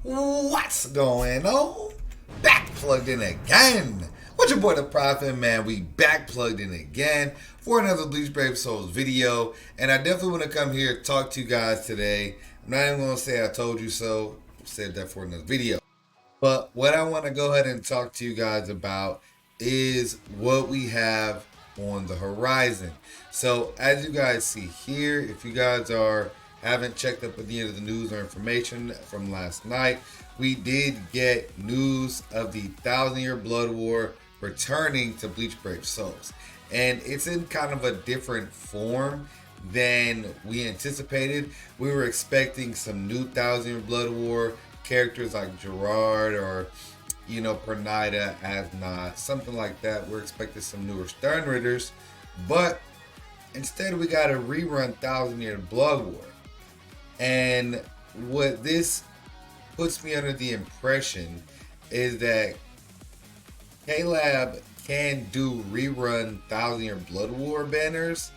What's going on? Back plugged in again. With your boy the Prophet, man. We back plugged in again for another Bleach Brave Souls video. And I definitely want to come here and talk to you guys today. I'm not even going to say I told you so. I said that for another video. But what I want to go ahead and talk to you guys about is what we have on the horizon. So as you guys see here, if you guys haven't checked up with any of the news or information from last night, we did get news of the 1,000-year Blood War returning to Bleach Brave Souls. And it's in kind of a different form than we anticipated. We were expecting some new 1,000-year Blood War characters like Gerard or, Pernida, Asnod, something like that. We're expecting some newer Stern Ritters. But instead we got a rerun 1,000-year Blood War. And what this puts me under the impression is that K-Lab can do rerun 1,000-year Blood War banners.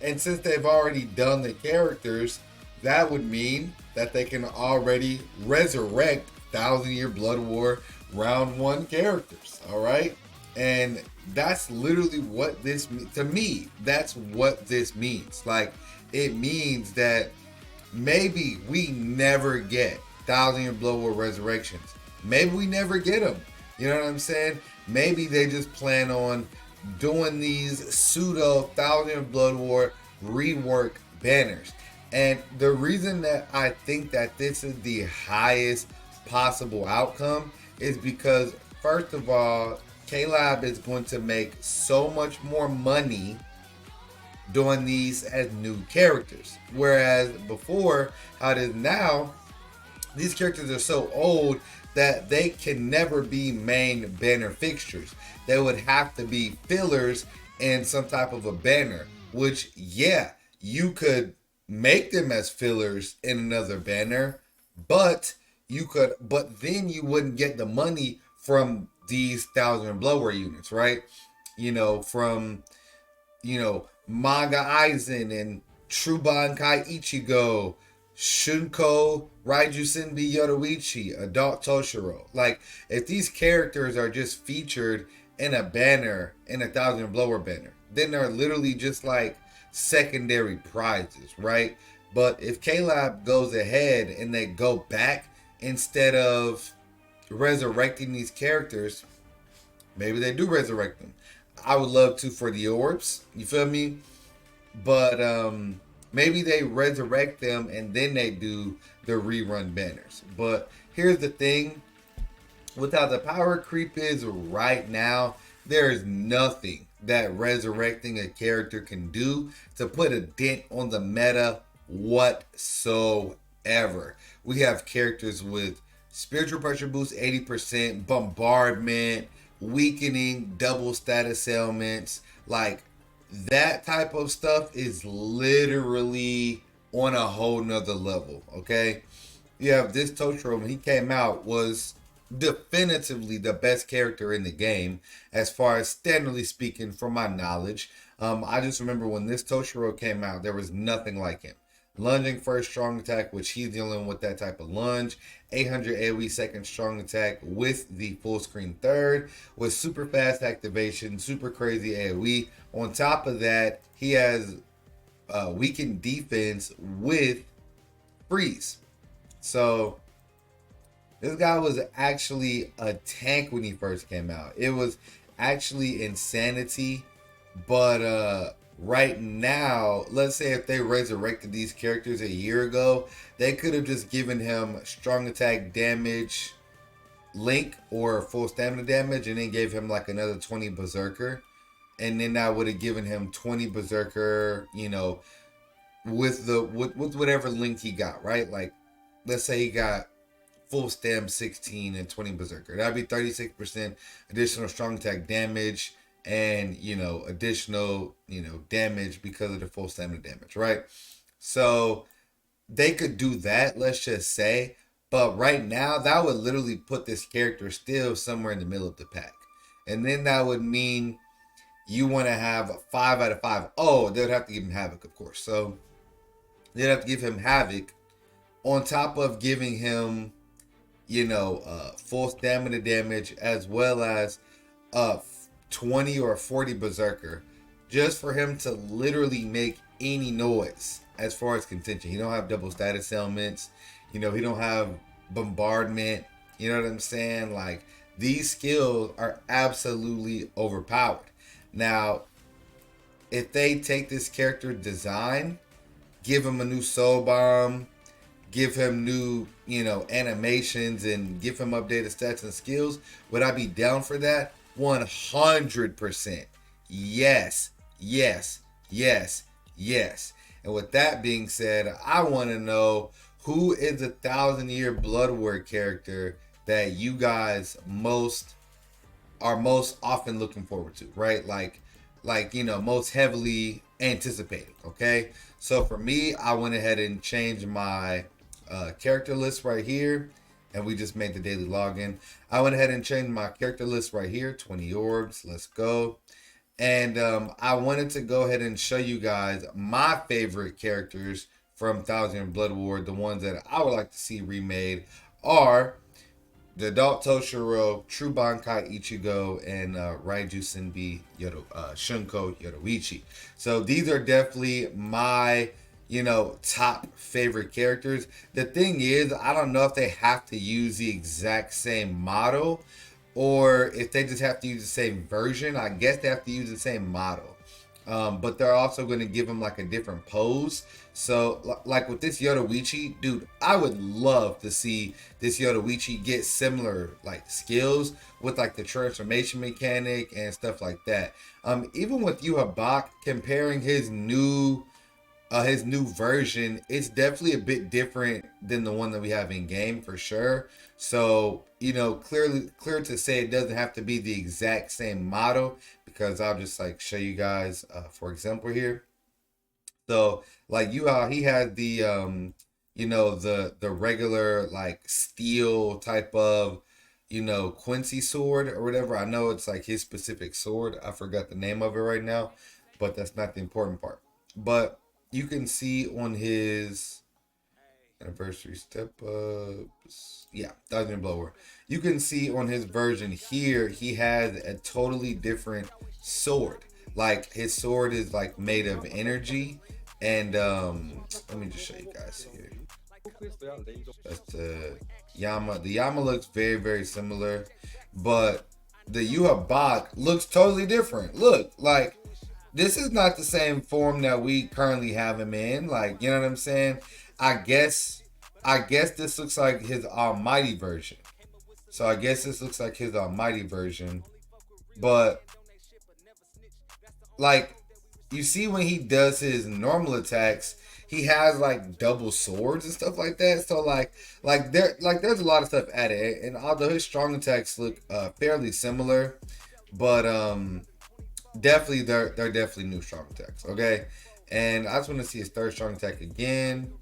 And since they've already done the characters, that would mean that they can already resurrect 1,000-year Blood War round 1 characters. Alright? And that's literally what this means. To me, that's what this means. Like, it means that maybe we never get 1,000-year Blood War resurrections. Maybe we never get them. You know what I'm saying? Maybe they just plan on doing these pseudo 1,000-year Blood War rework banners. And the reason that I think that this is the highest possible outcome is because, first of all, K-Lab is going to make so much more money doing these as new characters. Whereas before, how it is now, these characters are so old that they can never be main banner fixtures. They would have to be fillers in some type of a banner, which, yeah, you could make them as fillers in another banner, but then you wouldn't get the money from these 1,000 Blood War units, right? From Manga Aizen and Trubankai Ichigo, Shunko, Raiju Senbi Yoruichi, Adult Toshiro. Like, if these characters are just featured in a banner, in a 1,000 Blood War banner, then they're literally just like secondary prizes, right? But if K-Lab goes ahead and they go back, instead of resurrecting these characters, maybe they do resurrect them. I would love to for the orbs, you feel me? But maybe they resurrect them and then they do the rerun banners. But here's the thing, with how the power creep is right now, there is nothing that resurrecting a character can do to put a dent on the meta whatsoever. We have characters with spiritual pressure boost 80%, bombardment, weakening, double status ailments. Like, that type of stuff is literally on a whole nother level, okay? You have this Toshiro, when he came out, was definitively the best character in the game, as far as standardly speaking, from my knowledge. I just remember when this Toshiro came out, there was nothing like him. Lunging first strong attack, which he's dealing with that type of lunge. 800 AoE second strong attack with the full screen third, with super fast activation, super crazy AoE. On top of that, he has weakened defense with freeze. So this guy was actually a tank when he first came out. It was actually insanity. But right now, let's say if they resurrected these characters a year ago, they could have just given him strong attack damage link or full stamina damage, and then gave him like another 20 berserker, and then that would have given him 20 berserker, with whatever link he got, right? Like, let's say he got full stam 16 and 20 berserker. That'd be 36% additional strong attack damage, and additional damage because of the full stamina damage, right? So they could do that, let's just say, but right now that would literally put this character still somewhere in the middle of the pack. And then that would mean you want to have 5 out of 5. Oh, they would have to give him Havoc, of course. So they'd have to give him Havoc on top of giving him full stamina damage, as well as 20 or 40 berserker, just for him to literally make any noise as far as contention. He don't have double status elements. He don't have bombardment. You know what I'm saying? Like, these skills are absolutely overpowered. Now, if they take this character design, give him a new soul bomb, give him new, animations, and give him updated stats and skills, would I be down for that? 100%. Yes, yes, yes, yes. And with that being said, I want to know, who is a 1,000-year Blood War character that you guys are most often looking forward to, right? Like most heavily anticipated. Okay, so for me, I went ahead and changed my character list right here, and we just made the daily login. I went ahead and changed my character list right here. 20 orbs, let's go. And I wanted to go ahead and show you guys my favorite characters from 1,000 Blood War. The ones that I would like to see remade are the adult Toshiro, True Bankai Ichigo, and Raiju Senbi Shunko Yoruichi. So these are definitely my, top favorite characters. The thing is, I don't know if they have to use the exact same model, or if they just have to use the same version. I guess they have to use the same model. But they're also going to give him like a different pose. So like with this Yoruichi, dude, I would love to see this Yoruichi get similar like skills with like the transformation mechanic and stuff like that. Even with Yuha, comparing his new version, it's definitely a bit different than the one that we have in game for sure. So, clear to say it doesn't have to be the exact same model, because I'll just like show you guys, for example here. So like he had the the regular like steel type of Quincy sword or whatever. I know it's like his specific sword. I forgot the name of it right now, but that's not the important part. But you can see on his anniversary step ups, 1,000 blower, you can see on his version here, he has a totally different sword. Like, his sword is like made of energy. And let me just show you guys here. That's the Yama. The Yama looks very, very similar, but the Yuha looks totally different. Look, like, this is not the same form that we currently have him in. Like, you know what I'm saying? I guess this looks like his almighty version. So I guess this looks like his almighty version. But like, you see when he does his normal attacks, he has like double swords and stuff like that. So there's a lot of stuff added. And although his strong attacks look fairly similar, but definitely they're definitely new strong attacks. Okay, and I just want to see his third strong attack again.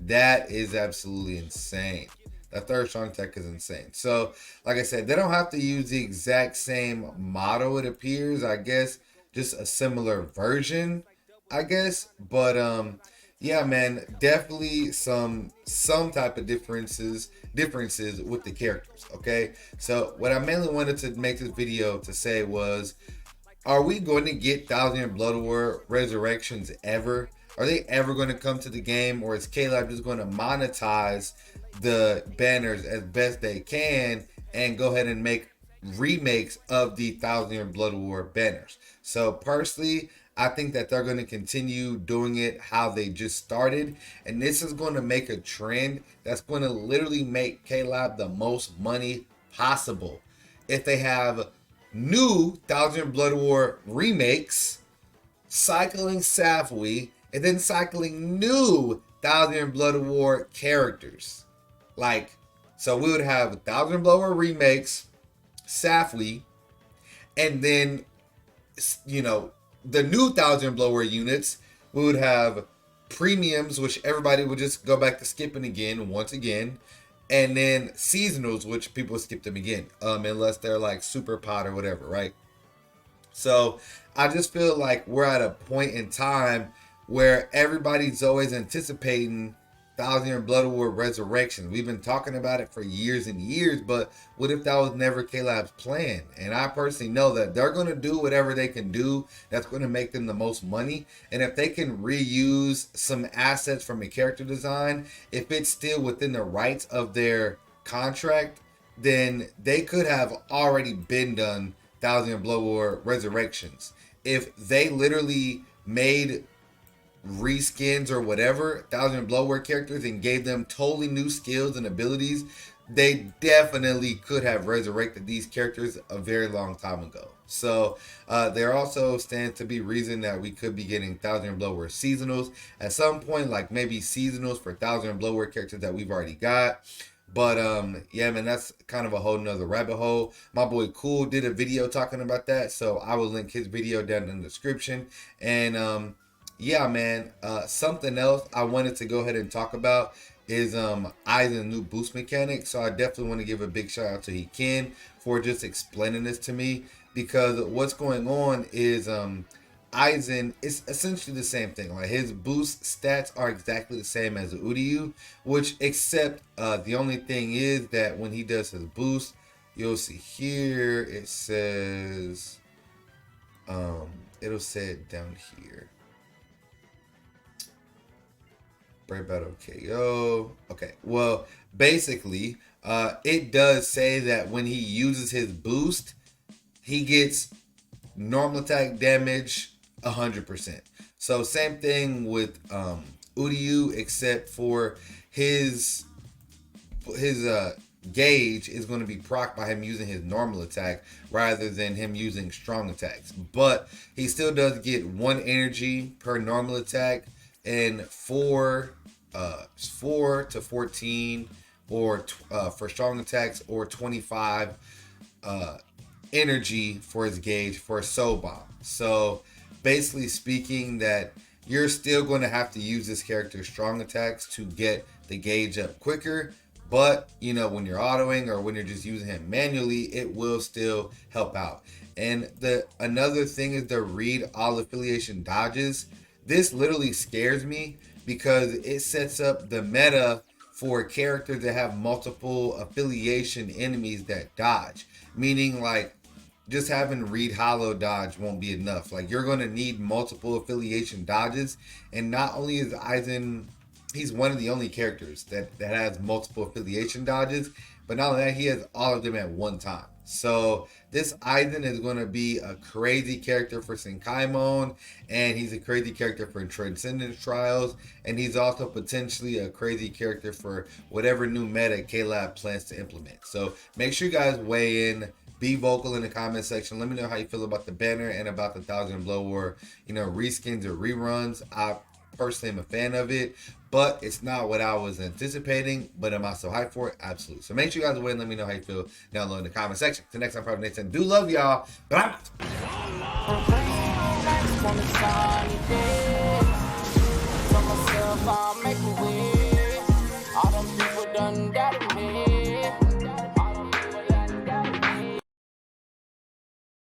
That is absolutely insane. That third strong attack is insane. So, like I said, they don't have to use the exact same model, it appears. I guess just a similar version, I guess. But yeah, man, definitely some type of differences with the characters. Okay, so what I mainly wanted to make this video to say was, are we going to get 1,000 Blood War resurrections ever? Are they ever going to come to the game, or is K-Lab just going to monetize the banners as best they can and go ahead and make remakes of the 1,000 Blood War banners? So personally, I think that they're going to continue doing it how they just started, and this is going to make a trend that's going to literally make K-Lab the most money possible. If they have new 1,000 Blood War remakes, cycling Safwi, and then cycling new 1,000 Blood War characters. Like, so we would have 1,000 Blood War remakes, Safwi, and then, the new 1,000 Blood War units, we would have premiums, which everybody would just go back to skipping again, once again. And then seasonals, which people skip them again, unless they're like super pot or whatever, right? So I just feel like we're at a point in time where everybody's always anticipating Thousand-Year Blood War Resurrection. We've been talking about it for years and years, but what if that was never Caleb's plan? And I personally know that they're going to do whatever they can do that's going to make them the most money. And if they can reuse some assets from a character design, if it's still within the rights of their contract, then they could have already been done Thousand-Year Blood War Resurrections. If they literally made reskins or whatever Thousand Blood War characters and gave them totally new skills and abilities, they definitely could have resurrected these characters a very long time ago. So there also stands to be reason that we could be getting Thousand Blood War seasonals at some point, like maybe seasonals for Thousand Blood War characters that we've already got. But yeah, man, that's kind of a whole nother rabbit hole. My boy Cool did a video talking about that, so I will link his video down in the description. And yeah, man, something else I wanted to go ahead and talk about is Aizen's new boost mechanic. So I definitely want to give a big shout out to Ken for just explaining this to me, because what's going on is Aizen is essentially the same thing. Like, his boost stats are exactly the same as the Uryu, which except the only thing is that when he does his boost, you'll see here it says it'll say it down here. Brave Battle KO. Okay, well, basically, it does say that when he uses his boost, he gets normal attack damage 100%. So same thing with Uryu, except for his gauge is going to be procced by him using his normal attack rather than him using strong attacks. But he still does get 1 energy per normal attack, and 4 to 14 or for strong attacks, or 25 energy for his gauge for a soul bomb. So basically speaking, that you're still going to have to use this character's strong attacks to get the gauge up quicker. But, you know, when you're autoing or when you're just using him manually, it will still help out. And another thing is the read all affiliation dodges. This literally scares me because it sets up the meta for characters that have multiple affiliation enemies that dodge. Meaning, like, just having read hollow dodge won't be enough. Like, you're going to need multiple affiliation dodges. And not only is Aizen, he's one of the only characters that has multiple affiliation dodges, but not only that, he has all of them at one time. So this Aizen is going to be a crazy character for Senkaimon, and he's a crazy character for Transcendence Trials, and he's also potentially a crazy character for whatever new meta K-Lab plans to implement. So make sure you guys weigh in. Be vocal in the comment section. Let me know how you feel about the banner and about the Thousand Blood War, reskins or reruns. I personally am a fan of it, but it's not what I was anticipating. But am I so hyped for it? Absolutely. So make sure you guys weigh in. Let me know how you feel down below in the comment section. Till next time, probably next time. Do love y'all, but I'm out.